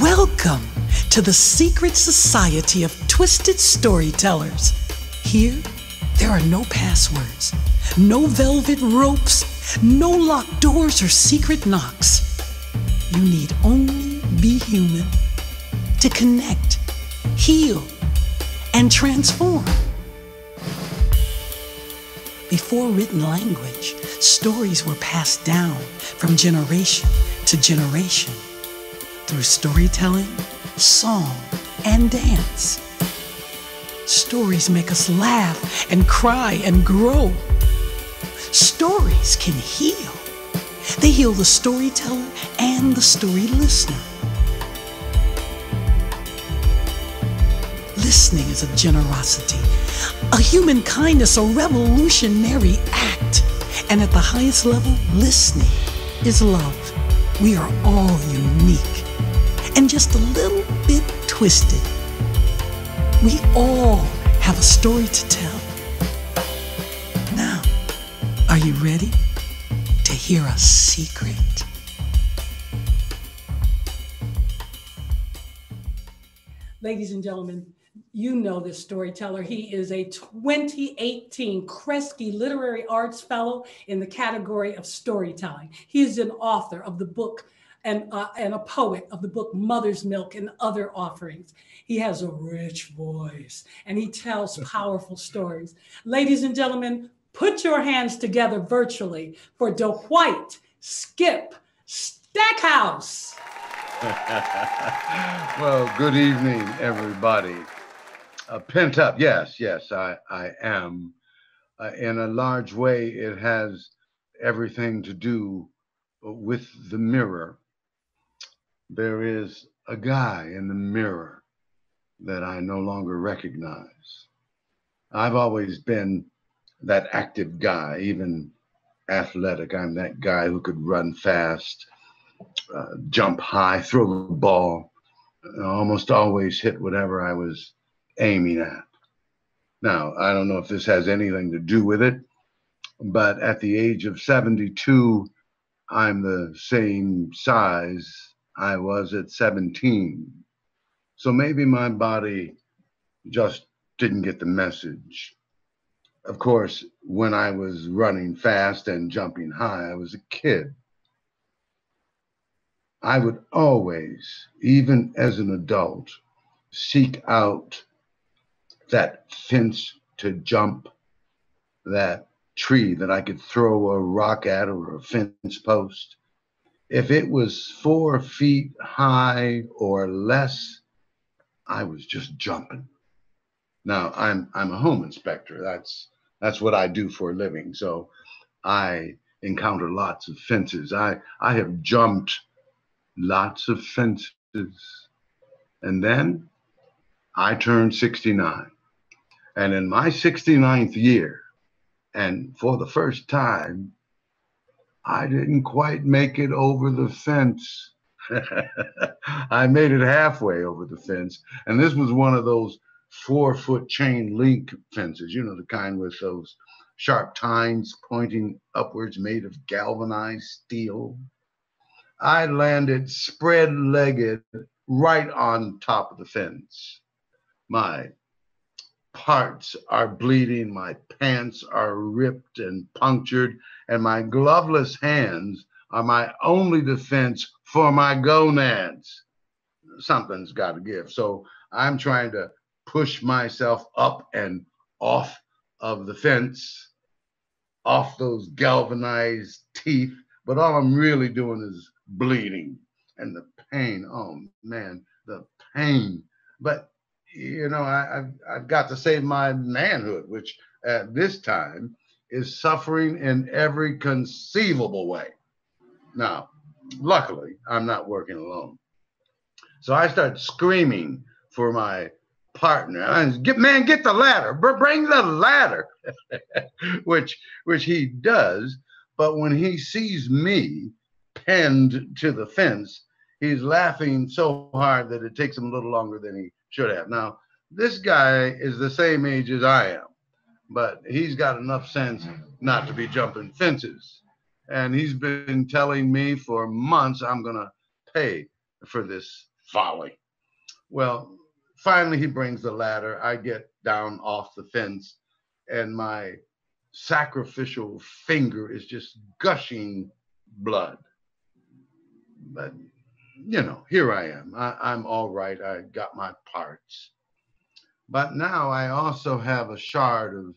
Welcome to the secret society of twisted storytellers. Here, there are no passwords, no velvet ropes, no locked doors or secret knocks. You need only be human to connect, heal, and transform. Before written language, stories were passed down from generation to generation through storytelling, song, and dance. Stories make us laugh and cry and grow. Stories can heal. They heal the storyteller and the story listener. Listening is a generosity, a human kindness, a revolutionary act. And at the highest level, listening is love. We are all unique and just a little bit twisted. We all have a story to tell. Now, are you ready to hear a secret? Ladies and gentlemen, you know this storyteller. He is a 2018 Kresge Literary Arts Fellow in the category of storytelling. He is an author of the book and a poet of the book Mother's Milk and Other Offerings. He has a rich voice and he tells powerful stories. Ladies and gentlemen, put your hands together virtually for Dwight Stackhouse. Well, good evening, everybody. Pent up, yes, I am. In a large way, it has everything to do with the mirror. There is a guy in the mirror that I no longer recognize. I've always been that active guy, even athletic. I'm that guy who could run fast, jump high, throw the ball, almost always hit whatever I was aiming at. Now, I don't know if this has anything to do with it, but at the age of 72, I'm the same size I was at 17. So maybe my body just didn't get the message. Of course, when I was running fast and jumping high, I was a kid. I would always, even as an adult, seek out that fence to jump, that tree that I could throw a rock at or a fence post. If it was 4 feet high or less, I was just jumping. Now, I'm a home inspector. That's what I do for a living. So I encounter lots of fences. I have jumped lots of fences. And then I turned 69. And in my 69th year, and for the first time, I didn't quite make it over the fence. I made it halfway over the fence. And this was one of those 4-foot chain link fences, you know, the kind with those sharp tines pointing upwards, made of galvanized steel. I landed spread-legged right on top of the fence. My parts are bleeding, my pants are ripped and punctured, and my gloveless hands are my only defense for my gonads. Something's got to give. So I'm trying to push myself up and off of the fence, off those galvanized teeth, but all I'm really doing is bleeding. And the pain, oh man, the pain. But you know, I've got to save my manhood, which at this time is suffering in every conceivable way. Now, luckily, I'm not working alone. So I start screaming for my partner. Man, get the ladder, bring the ladder, which he does. But when he sees me pinned to the fence, he's laughing so hard that it takes him a little longer than he should have. Now, this guy is the same age as I am, but he's got enough sense not to be jumping fences. And he's been telling me for months I'm going to pay for this folly. Well, finally he brings the ladder. I get down off the fence, and my sacrificial finger is just gushing blood. But, you know, here I am. I'm all right. I got my parts. But now I also have a shard of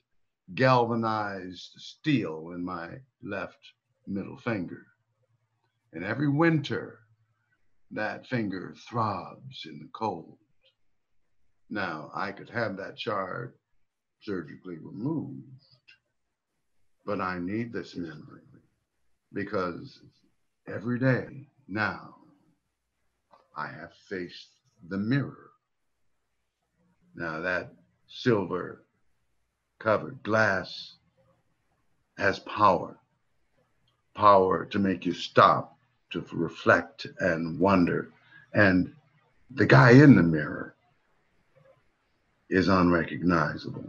galvanized steel in my left middle finger. And every winter, that finger throbs in the cold. Now, I could have that shard surgically removed, but I need this memory because every day now I have faced the mirror. Now, that silver covered glass has power to make you stop, to reflect and wonder. And the guy in the mirror is unrecognizable.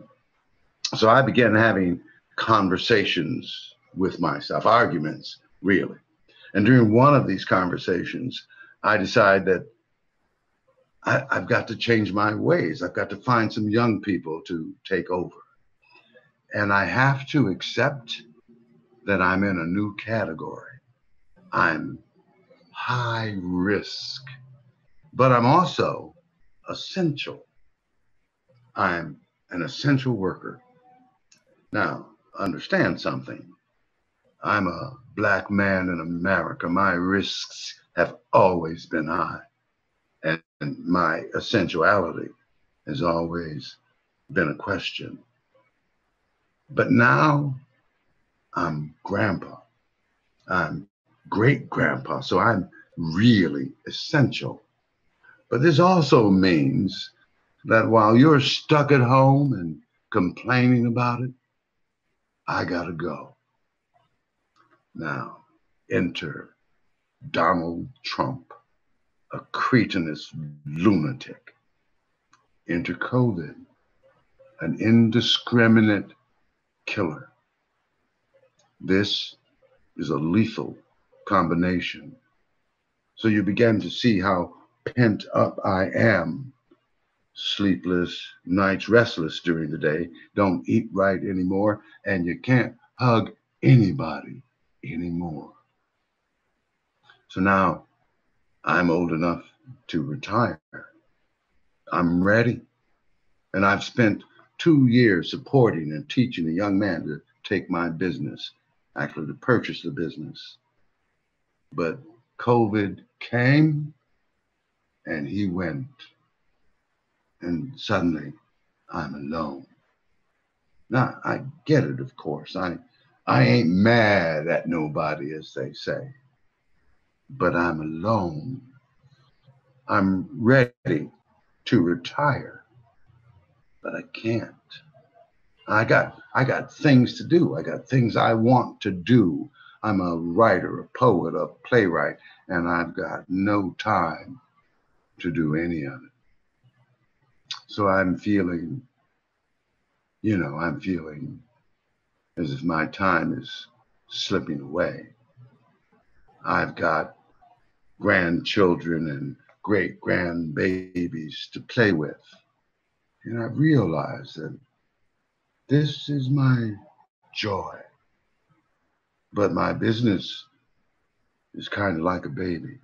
So I began having conversations with myself, arguments, really. And during one of these conversations, I decided that I've got to change my ways. I've got to find some young people to take over. And I have to accept that I'm in a new category. I'm high risk, but I'm also essential. I'm an essential worker. Now, understand something. I'm a black man in America. My risks have always been high, and my essentiality has always been a question. But now I'm grandpa. I'm great grandpa, so I'm really essential. But this also means that while you're stuck at home and complaining about it, I gotta go. Now, enter Donald Trump, a cretinous lunatic. Enter COVID, an indiscriminate killer. This is a lethal combination. So you begin to see how pent up I am. Sleepless nights, restless during the day, don't eat right anymore, and you can't hug anybody anymore. So now I'm old enough to retire. I'm ready. And I've spent 2 years supporting and teaching a young man to take my business, actually to purchase the business. But COVID came and he went. And suddenly I'm alone. Now, I get it, of course. I ain't mad at nobody, as they say. But I'm alone. I'm ready to retire, but I can't. I got things to do. I got things I want to do. I'm a writer, a poet, a playwright, and I've got no time to do any of it. So I'm feeling, I'm feeling as if my time is slipping away. I've got grandchildren and great grandbabies to play with. And I've realized that this is my joy. But my business is kind of like a baby.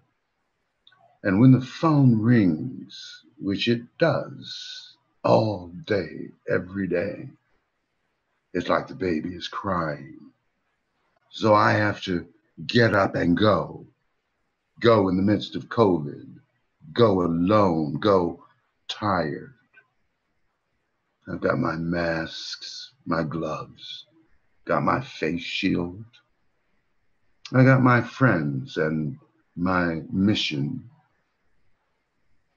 And when the phone rings, which it does all day, every day, it's like the baby is crying. So I have to get up and go in the midst of COVID, go alone, go tired. I've got my masks, my gloves, got my face shield. I got my friends and my mission.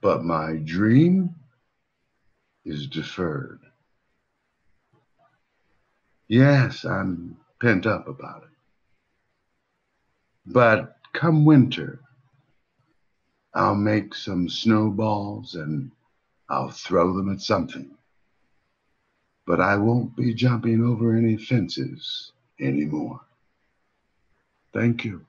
But my dream is deferred. Yes, I'm pent up about it. But come winter, I'll make some snowballs and I'll throw them at something. But I won't be jumping over any fences anymore. Thank you.